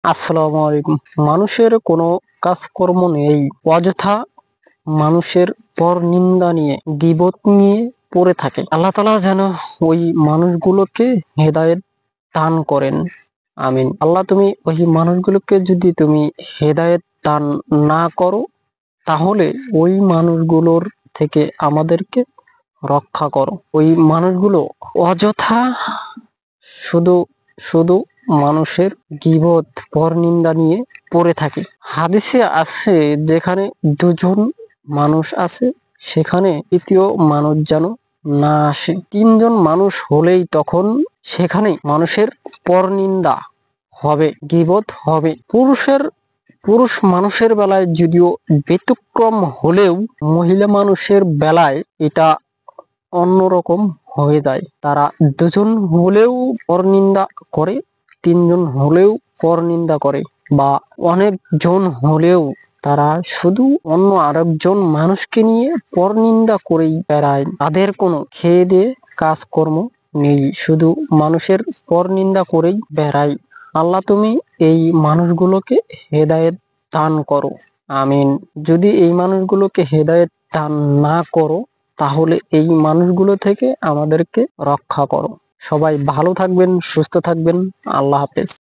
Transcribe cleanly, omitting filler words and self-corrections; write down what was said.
আসসালামু আলাইকুম। মানুষের কোনো কাজকর্ম নেই, অযথা মানুষের পরনিন্দা নিয়ে, গীবত নিয়ে পড়ে থাকে। আল্লাহ তাআলা যেন ওই মানুষগুলোকে হেদায়েত দান করেন, আমিন। আল্লাহ, তুমি ওই মানুষগুলোকে যদি তুমি হেদায়েত দান না করো, তাহলে ওই মানুষগুলোর থেকে আমাদেরকে রক্ষা করো। ওই মানুষগুলো অযথা শুধু শুধু মানুষের গীবত, পরনিন্দা নিয়ে পড়ে থাকে। হাদিসে আছে, যেখানে দুজন মানুষ আছে সেখানে তৃতীয় মানুষ যেন না আসে। তিনজন মানুষ হলেই তখন সেখানে মানুষের পরনিন্দা হবে, গীবত হবে। পুরুষ মানুষের বেলায় যদিও ব্যতিক্রম হলেও মহিলা মানুষের বেলায় এটা অন্যরকম হয়ে যায়। তারা দুজন হলেও পরনিন্দা করে, তিনজন হলেও পরনিন্দা করে, বা অনেকজন হলেও তারা শুধু অন্য আরেকজন মানুষকে নিয়ে পরনিন্দা করেই বেড়ায়। তাদের কোনো খেয়ে দিয়ে কাজকর্ম নেই, শুধু মানুষের পরনিন্দা করেই বেড়ায়। আল্লাহ, তুমি এই মানুষগুলোকে হেদায়েত দান করো, আমিন। যদি এই মানুষগুলোকে হেদায়েত দান না করো, তাহলে এই মানুষগুলো থেকে আমাদেরকে রক্ষা করো। সবাই ভালো থাকবেন, সুস্থ থাকবেন। আল্লাহ হাফেজ।